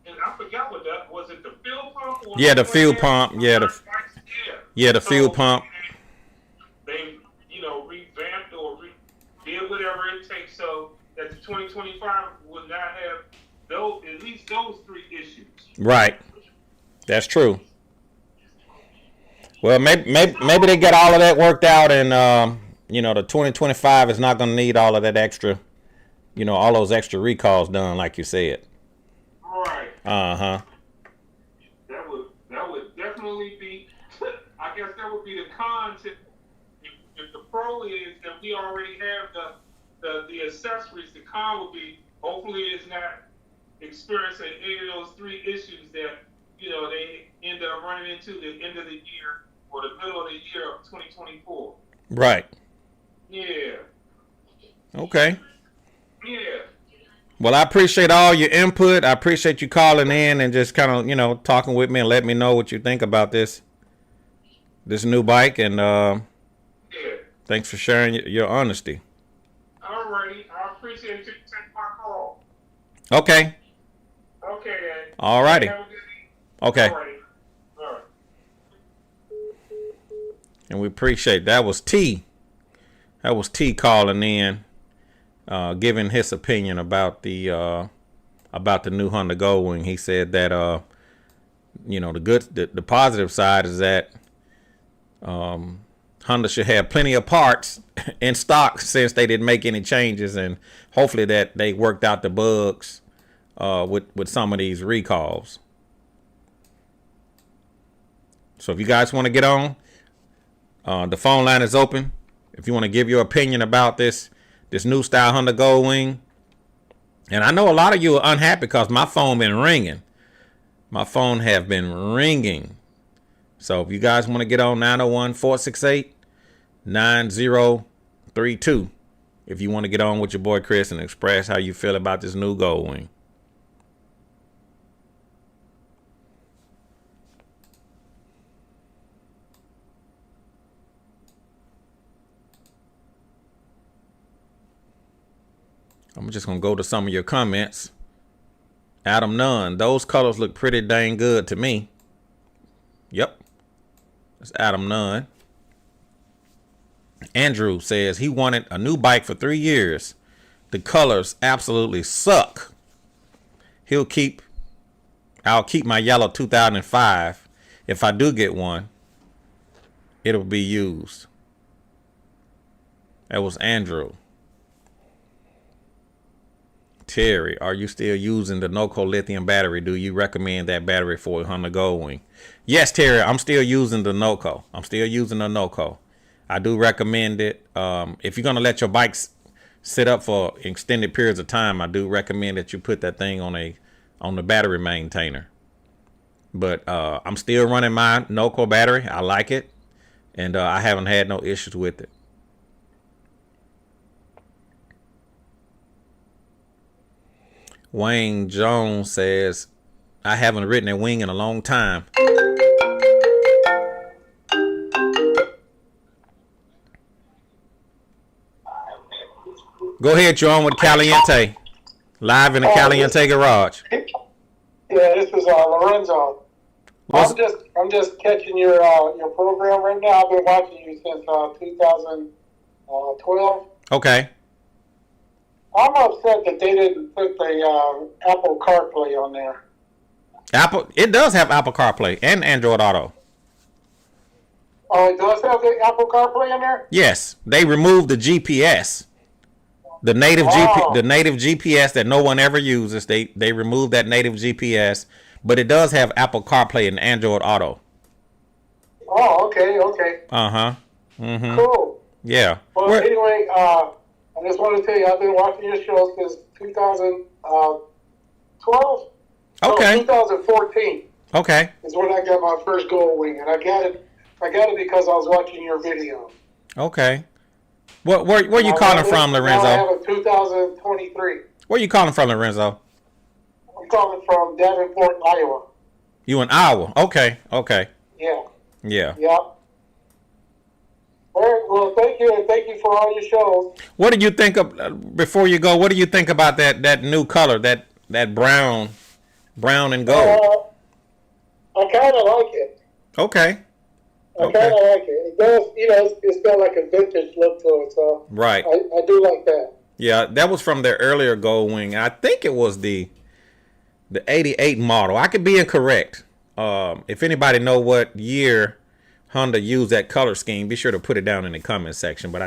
And I forgot what that was. It the fuel pump or yeah, the something like fuel that? pump, On certain bikes? Yeah. yeah, the fuel So pump, they revamped or did whatever it takes so that the 2025 would not have those at least those three issues. right? That's true. Well, maybe they get all of that worked out, and the 2025 is not going to need all of that extra, all those extra recalls done, like you said. Right. Uh huh. That would definitely be. I guess that would be the con to if the pro is that we already have the accessories. The con would be hopefully it's not experiencing any of those three issues that they end up running into the end of the year or the middle of the year of 2024. Right. Yeah. Okay. Yeah. Well, I appreciate all your input. I appreciate you calling in and just kind of, talking with me and letting me know what you think about this new bike. And Yeah. thanks for sharing your honesty. Alrighty. I appreciate you taking my call. Okay. Okay, then. All righty. Have a good evening. Okay. Alrighty. All right. And we appreciate that. Was T. That was T calling in, giving his opinion about the new Honda Goldwing. He said that the positive side is that Honda should have plenty of parts in stock since they didn't make any changes, and hopefully that they worked out the bugs with some of these recalls. So if you guys want to get on, the phone line is open. If you want to give your opinion about this new style Honda Goldwing. And I know a lot of you are unhappy because my phone been ringing. My phone have been ringing. So if you guys want to get on 901-468-9032. If you want to get on with your boy Chris and express how you feel about this new Goldwing. I'm just going to go to some of your comments. Adam Nunn, those colors look pretty dang good to me. Yep. That's Adam Nunn. Andrew says he wanted a new bike for 3 years. The colors absolutely suck. I'll keep my yellow 2005. If I do get one, it'll be used. That was Andrew. Terry, are you still using the NOCO lithium battery? Do you recommend that battery for a Honda Goldwing? Yes, Terry, I'm still using the NOCO. I do recommend it. If you're going to let your bikes sit up for extended periods of time, I do recommend that you put that thing on the battery maintainer. But I'm still running my NOCO battery. I like it. And I haven't had no issues with it. Wayne Jones says, I haven't ridden a wing in a long time. Go ahead, you're on with Caliente. Live in the Caliente garage. Yeah, this is Lorenzo. I'm just catching your program right now. I've been watching you since 2012. Okay. I'm upset that they didn't put the Apple CarPlay on there. It does have Apple CarPlay and Android Auto. Oh, it does have the Apple CarPlay in there? Yes, they removed the GPS. The native GPS that no one ever uses. They removed that native GPS, but it does have Apple CarPlay and Android Auto. Oh, okay. Uh-huh. Mm-hmm. Cool. Yeah. Well, anyway, I just want to tell you, I've been watching your show since 2012. Okay. No, 2014. Okay. Is when I got my first Goldwing, and I got it because I was watching your video. Okay. Where you calling from, Lorenzo? Now I have a 2023. Where you calling from, Lorenzo? I'm calling from Davenport, Iowa. You in Iowa? Okay. Yeah. Yeah. All right. Well, thank you, and thank you for all your shows. What do you think of before you go? What do you think about that new color, that brown and gold? I kind of like it. Okay. I kind of like it. It does, it's got like a vintage look to it, so right. I do like that. Yeah, that was from their earlier Goldwing. I think it was the 88 model. I could be incorrect. If anybody know what year Honda used that color scheme, be sure to put it down in the comment section. But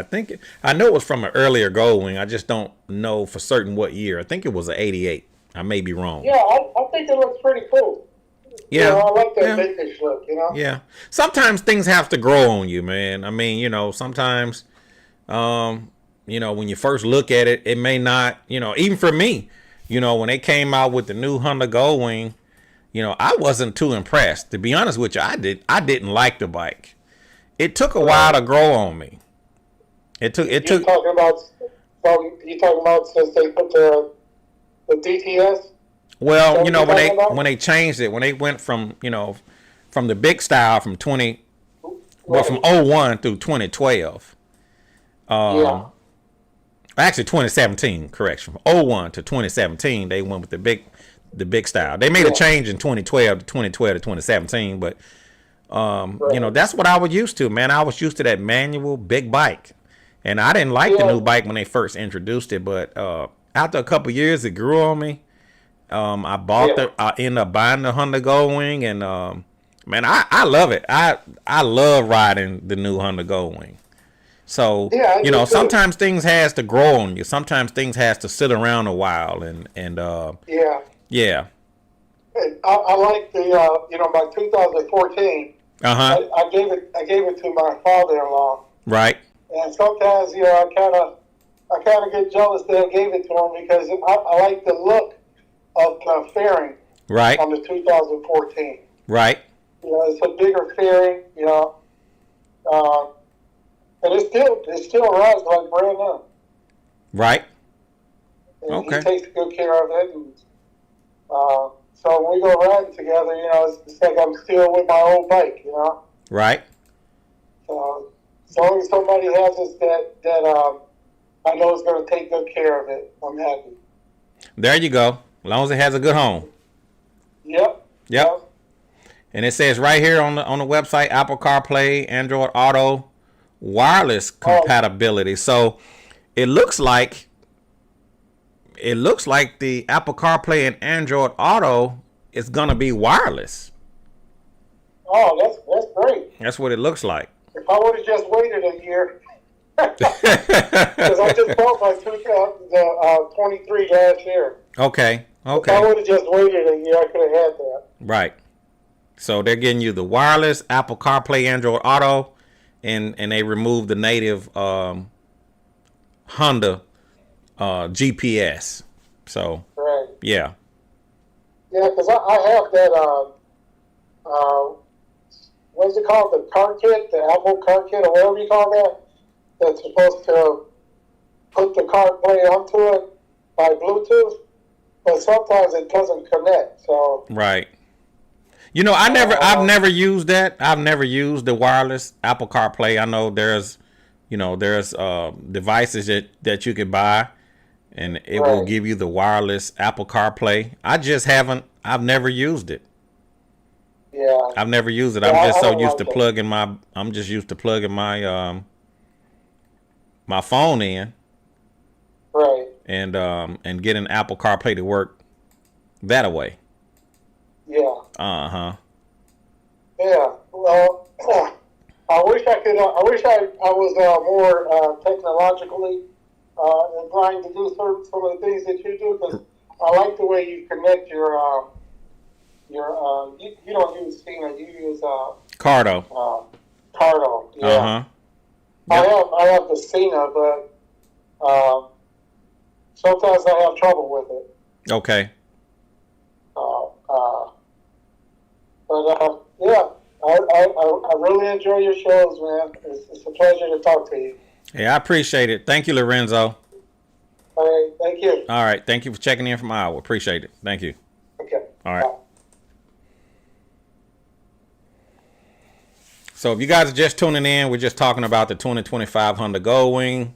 I know it was from an earlier Goldwing. I just don't know for certain what year. I think it was an 88. I may be wrong. Yeah, I think it looks pretty cool. Yeah, I like that vintage look, Yeah. Sometimes things have to grow on you, man. I mean, sometimes, when you first look at it, it may not, even for me, when they came out with the new Honda Goldwing, I wasn't too impressed. To be honest with you, I didn't like the bike. It took a while to grow on me. It took talking about So you talking about since they put the DTS? Well, you know, About? when they changed it, when they went from, you know, from the big style from 20, well, from Right. '01 through 2012. Yeah. Actually 2017, correction. From '01 to 2017, they went with the big style. They made a Yeah. change in 2012 to 2017, but you know, Right. that's what I was used to, man. I was used to that manual big bike. And I didn't like the Yeah. new bike when they first introduced it, but after a couple years it grew on me. Yeah. I ended up buying the Honda Goldwing, and man, I love it. I love riding the new Honda Goldwing. So, Yeah, I you do know, too. sometimes things has to grow on you. Sometimes things has to sit around a while, and Yeah. yeah. And I like the my 2014. Uh-huh. I gave it to my father-in-law, Right. and sometimes I kind of get jealous that I gave it to him because I like the look of the fairing Right. on the 2014. Right. You know, it's a bigger fairing. You know, uh, and it still rides like brand new. Right. And Okay. he takes good care of it. And, so when we go riding together, you know, it's like I'm still with my old bike. You know, Right. so as long as somebody has it that I know is going to take good care of it, I'm happy. There you go. As long as it has a good home. Yep. Yep. And it says right here on the website, Apple CarPlay, Android Auto, wireless compatibility. So it looks like the Apple CarPlay and Android Auto is gonna be wireless. Oh, that's great. That's what it looks like. If I would have just waited a year, because I just bought my 23 dash here. Okay. If I would have just waited a year, I could have had that. Right. So they're getting you the wireless Apple CarPlay, Android Auto, and they removed the native Honda GPS. So Right. yeah. Yeah, because I have that. What's it called? The car kit, the Apple car kit, or whatever you call that. That's supposed to put the CarPlay onto it by Bluetooth, but sometimes it doesn't connect. So Right. You know, I've never used that. I've never used the wireless Apple CarPlay. I know there's devices that you could buy, and it will give you the wireless Apple CarPlay. I've never used it. yeah, I've never used it. Yeah, I'm just I so don't used to like it. plugging my. I'm just used to plugging my my phone in right. and getting Apple CarPlay to work that way. Yeah, Uh-huh. yeah. Well, I wish I could. I wish I was more technologically inclined to do some of the things that you do, because I like the way you connect your. You don't use Cena, you use Cardo. Cardo. Yeah. Uh-huh. I have the Cena, but sometimes I have trouble with it. Okay. But yeah, I really enjoy your shows, man. It's a pleasure to talk to you. Yeah, I appreciate it. Thank you, Lorenzo. All right, thank you. All right. Thank you for checking in from Iowa. Appreciate it. Thank you. Okay. All right. Bye. So if you guys are just tuning in, we're just talking about the 2025 Honda Goldwing.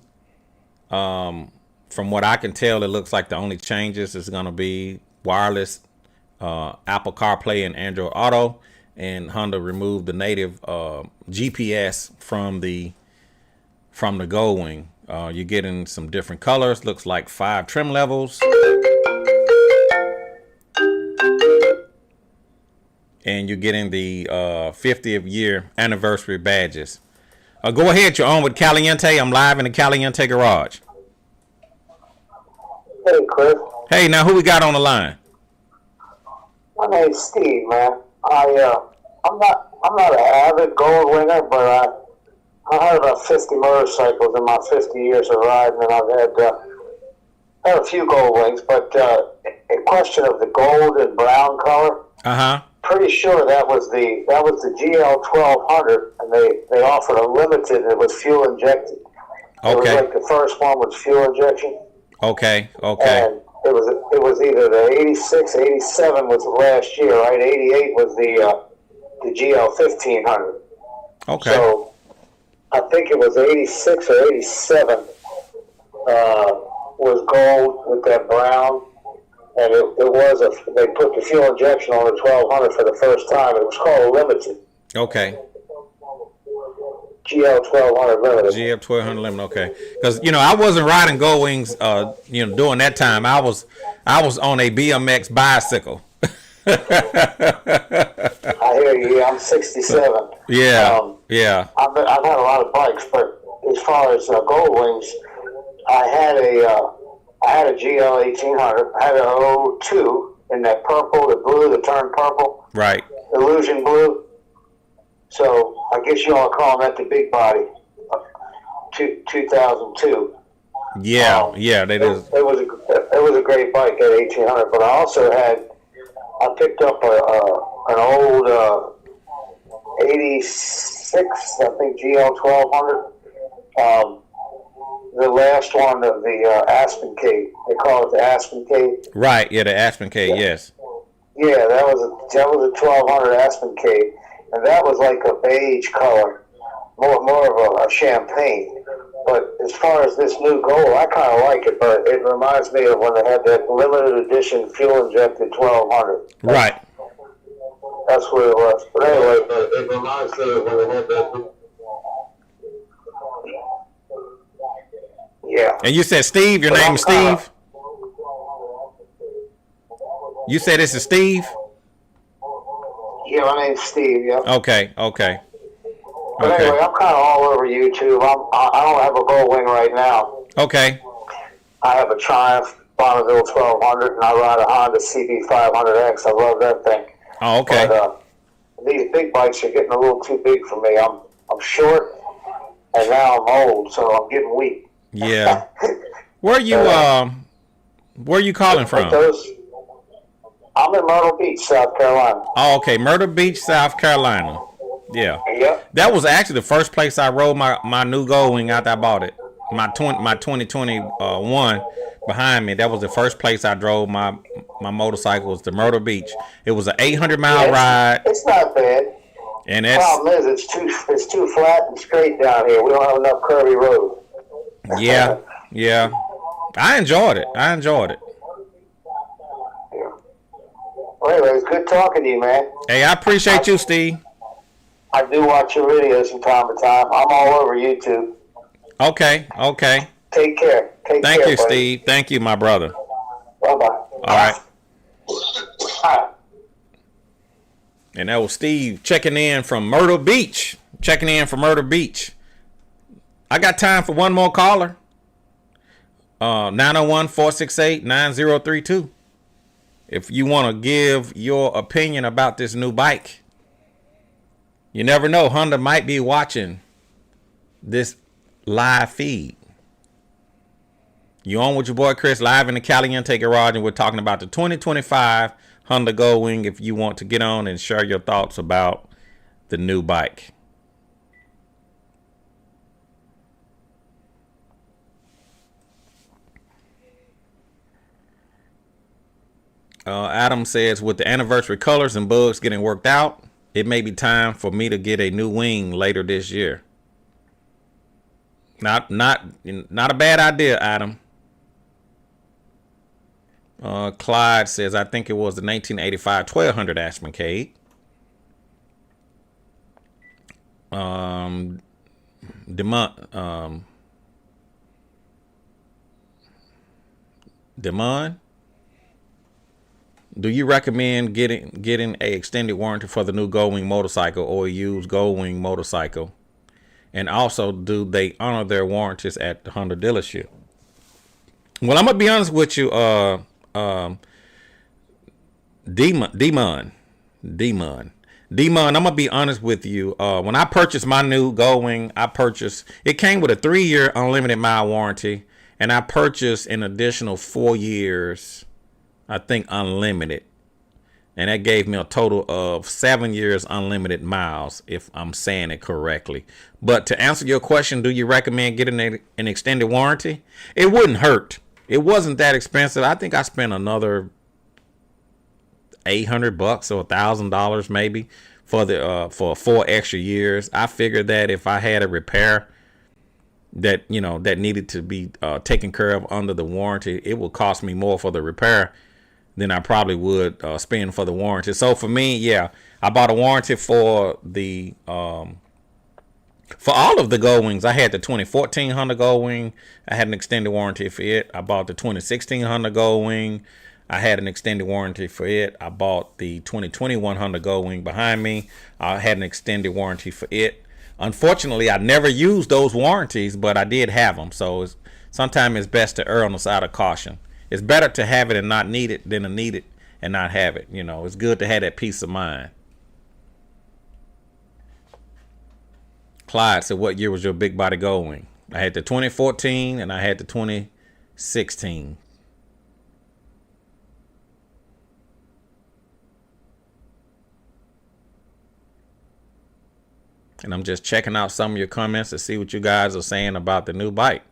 From what I can tell, it looks like the only changes is going to be wireless Apple CarPlay and Android Auto, and Honda removed the native GPS from the Goldwing. You're getting some different colors. Looks like 5 trim levels. And you're getting the 50th year anniversary badges. Go ahead, you're on with Caliente. I'm live in the Caliente garage. Hey, Chris. Hey, now who we got on the line? My name's Steve, man. I'm not an avid gold winner, but I had about 50 motorcycles in my 50 years of riding, and I've had a few gold wings. But in question of the gold and brown color, pretty sure that was the GL 1200, and they offered a limited. It was fuel injected. It was Okay. like the first one with fuel injection. Okay. Okay. And it was either the 86, 87 was the last year, right? 88 was the GL 1500. Okay. So I think it was 86 or 87 was gold with that brown. And they put the fuel injection on the 1200 for the first time. It was called Limited. Okay. GL 1200 Limited. GF 1200 lemon. Okay, because I wasn't riding Goldwings. During that time, I was on a BMX bicycle. I hear you. Yeah, I'm 67. Yeah, yeah. I've had a lot of bikes, but as far as Goldwings, I had a GL 1800. I had a 02 in that purple, the blue, the turned purple, Right. illusion blue. So I guess you all call that the big body. 2002. Yeah, yeah. That is. It was a great bike at 1800, but I picked up an old 86, I think GL 1200. The last one of the Aspen Cape. They call it the Aspen Cape. Right. Yeah, the Aspen K. Yeah. Yes. Yeah, that was a 1200 Aspen Cape, and that was like a beige color, more of a champagne. But as far as this new gold, I kind of like it, but it reminds me of when they had that limited edition fuel injected 1200. Right. That's what it was. But anyway, it reminds me of when they had that. Yeah. And you said Steve. Your name is Steve. You said this is Steve. Yeah, my name's Steve. Yeah. Okay. Okay. But Okay. anyway, I'm kind of all over YouTube. I don't have a Goldwing right now. Okay. I have a Triumph Bonneville 1200, and I ride a Honda CB500X. I love that thing. Oh, okay. But these big bikes are getting a little too big for me. I'm short, and now I'm old, so I'm getting weak. Yeah. Where you calling from? I'm in Myrtle Beach, South Carolina. Oh, okay. Myrtle Beach, South Carolina. Yeah. Yep. That was actually the first place I rode my new Goldwing after I bought it. My 2021 behind me. That was the first place I drove my motorcycle was to Myrtle Beach. It was an 800-mile ride. It's not bad. And The problem is it's too flat and straight down here. We don't have enough curvy road. Yeah, yeah. I enjoyed it. Yeah. Well, anyway, it's good talking to you, man. Hey, I appreciate you, Steve. I do watch your videos from time to time. I'm all over YouTube. Okay. Take care. Thank you, buddy. Steve. Thank you, my brother. Bye-bye. All right. And that was Steve checking in from Myrtle Beach. I got time for one more caller. 901-468-9032. If you want to give your opinion about this new bike. You never know. Honda might be watching this live feed. You on with your boy Chris live in the Caliente Garage, and we're talking about the 2025 Honda Goldwing. If you want to get on and share your thoughts about the new bike. Adam says, with the anniversary colors and bugs getting worked out, it may be time for me to get a new wing later this year. Not a bad idea, Adam. Clyde says, I think it was the 1985 1200 Aspen Cade. Demon, do you recommend getting a extended warranty for the new Goldwing motorcycle or a used Goldwing motorcycle? And also, do they honor their warranties at the Honda dealership? Well, I'm gonna be honest with you, Demon. I'm gonna be honest with you. When I purchased my new Goldwing, it came with a 3-year unlimited mile warranty, and I purchased an additional 4 years, I think, unlimited. And that gave me a total of 7 years unlimited miles, if I'm saying it correctly. But to answer your question, do you recommend getting an extended warranty? It wouldn't hurt. It wasn't that expensive. I think I spent another $800 or $1,000 maybe for 4 extra years. I figured that if I had a repair that that needed to be taken care of under the warranty, it would cost me more for the repair than I probably would spend for the warranty. So for me, yeah, I bought a warranty for the for all of the Goldwings. I had the 2014 Honda Goldwing. I had an extended warranty for it. I bought the 2016 Honda Goldwing. I had an extended warranty for it. I bought the 2021 Honda Goldwing behind me. I had an extended warranty for it. Unfortunately, I never used those warranties, but I did have them. So sometimes it's best to err on the side of caution. It's better to have it and not need it than to need it and not have it. It's good to have that peace of mind. Clyde said, what year was your big body Goldwing? I had the 2014 and I had the 2016. And I'm just checking out some of your comments to see what you guys are saying about the new bike.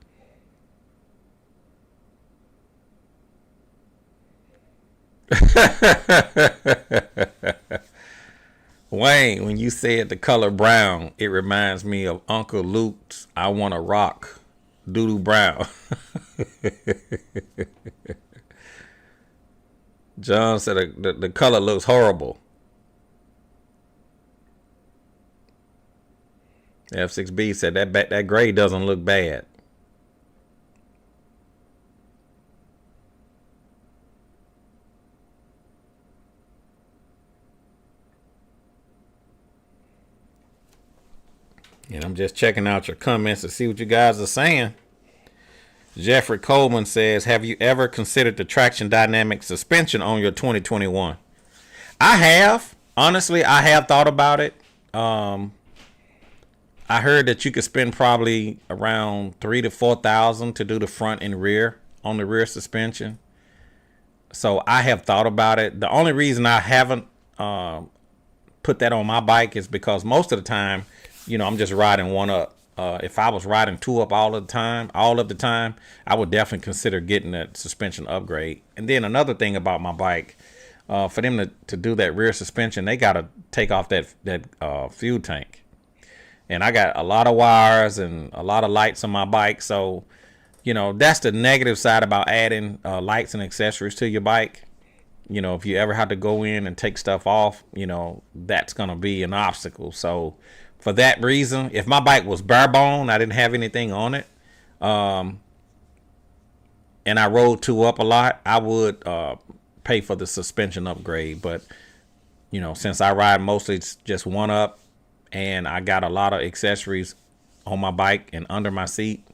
Wayne, when you said the color brown, it reminds me of Uncle Luke's I Wanna Rock Doodoo Brown. John said the color looks horrible. F6B said that gray doesn't look bad. And I'm just checking out your comments to see what you guys are saying. Jeffrey Coleman says, have you ever considered the traction dynamic suspension on your 2021? I have. Honestly, I have thought about it. I heard that you could spend probably around $3,000 to $4,000 to do the front and rear on the rear suspension. So I have thought about it. The only reason I haven't put that on my bike is because most of the time, I'm just riding one up. If I was riding two up all of the time, I would definitely consider getting that suspension upgrade. And then another thing about my bike, for them to do that rear suspension, they got to take off that fuel tank. And I got a lot of wires and a lot of lights on my bike. So, that's the negative side about adding lights and accessories to your bike. If you ever have to go in and take stuff off, that's going to be an obstacle. So for that reason, if my bike was bare bone, I didn't have anything on it, and I rode two up a lot, I would pay for the suspension upgrade. But, since I ride mostly just one up, and I got a lot of accessories on my bike and under my seat,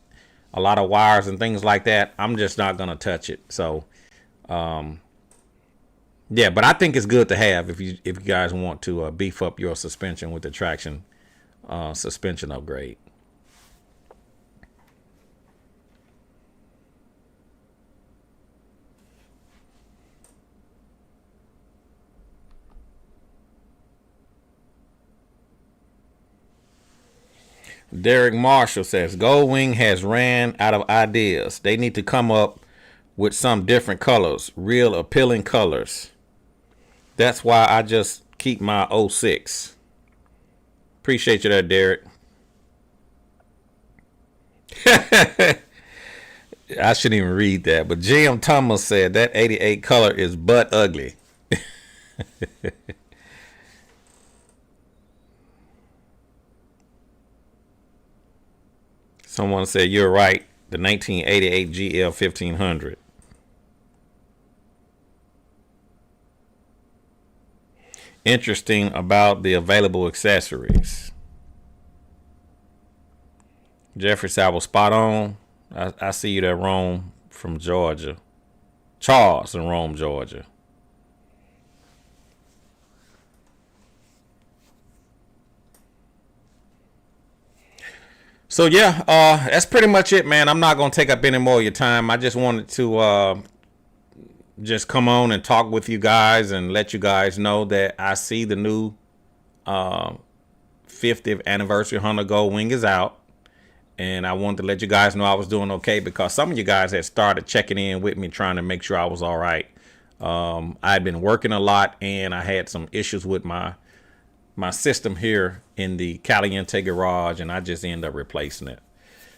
a lot of wires and things like that, I'm just not going to touch it. So, yeah, but I think it's good to have if you guys want to beef up your suspension with the traction suspension upgrade. Derek Marshall says, Goldwing has ran out of ideas. They need to come up with some different colors, real appealing colors. That's why I just keep my 06. Appreciate you there, Derek. I shouldn't even read that, but Jim Thomas said that 88 color is butt ugly. Someone said, you're right, the 1988 GL 1500. Interesting about the available accessories. Jeffrey said, I was spot on. I see you there, Rome from Georgia. Charles in Rome, Georgia. So yeah, that's pretty much it, man. I'm not gonna take up any more of your time. I just wanted to just come on and talk with you guys and let you guys know that I see the new 50th anniversary Honda Goldwing is out. And I wanted to let you guys know I was doing okay, because some of you guys had started checking in with me, trying to make sure I was all right. I had been working a lot, and I had some issues with my system here in the Caliente garage, and I just ended up replacing it.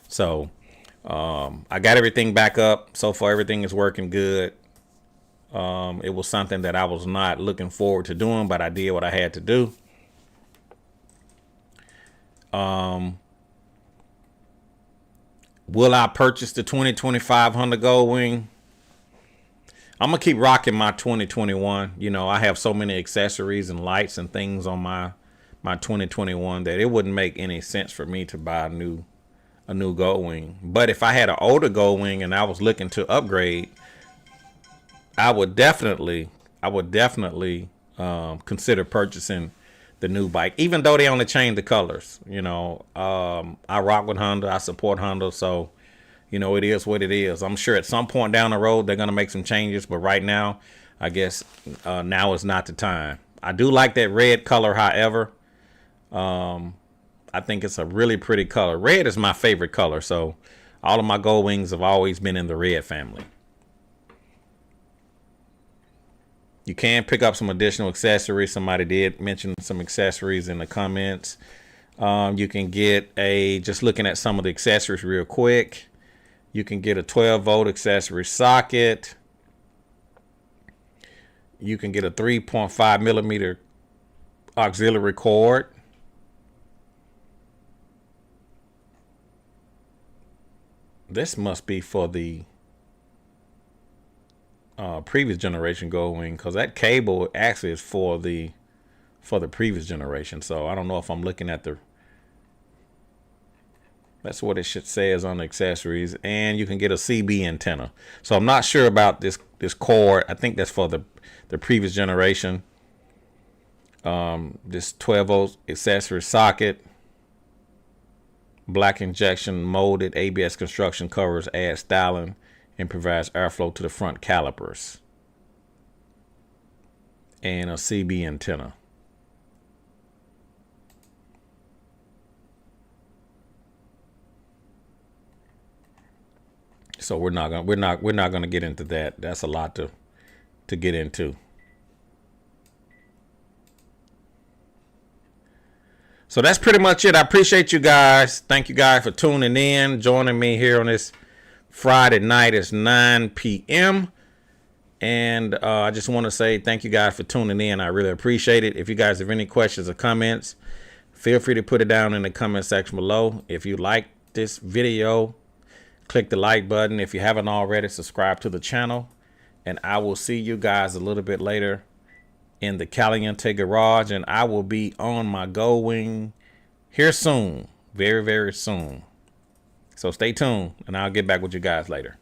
So I got everything back up. So far, everything is working good. It was something that I was not looking forward to doing, but I did what I had to do. Will I purchase the 2025 Honda Goldwing? I'm going to keep rocking my 2021. You know, I have so many accessories and lights and things on my 2021 that it wouldn't make any sense for me to buy a new Goldwing. But if I had an older Goldwing and I was looking to upgrade, I would definitely consider purchasing the new bike, even though they only changed the colors. You know, I rock with Honda. I support Honda. So, you know, it is what it is. I'm sure at some point down the road, they're going to make some changes. But right now, I guess now is not the time. I do like that red color, however. I think it's a really pretty color. Red is my favorite color. So all of my Goldwings have always been in the red family. You can pick up some additional accessories. Somebody did mention some accessories in the comments. You can get just looking at some of the accessories real quick. You can get a 12-volt accessory socket. You can get a 3.5 millimeter auxiliary cord. This must be for the previous generation Goldwing, because that cable actually is for the previous generation. So I don't know if I'm looking at that's what it should says on the accessories. And you can get a CB antenna. So I'm not sure about this cord. I think that's for the previous generation. This 12-volt accessory socket, black injection molded ABS construction covers, add styling and provides airflow to the front calipers, and a CB antenna. So we're not gonna get into that. That's a lot to get into. So that's pretty much it. I appreciate you guys. Thank you guys for tuning in, joining me here on this Friday night. It's 9 p.m. And I just want to say thank you guys for tuning in. I really appreciate it. If you guys have any questions or comments, feel free to put it down in the comment section below. If you like this video, click the like button. If you haven't already, subscribe to the channel. And I will see you guys a little bit later in the Caliente garage. And I will be on my Goldwing here soon. Very, very soon. So stay tuned, and I'll get back with you guys later.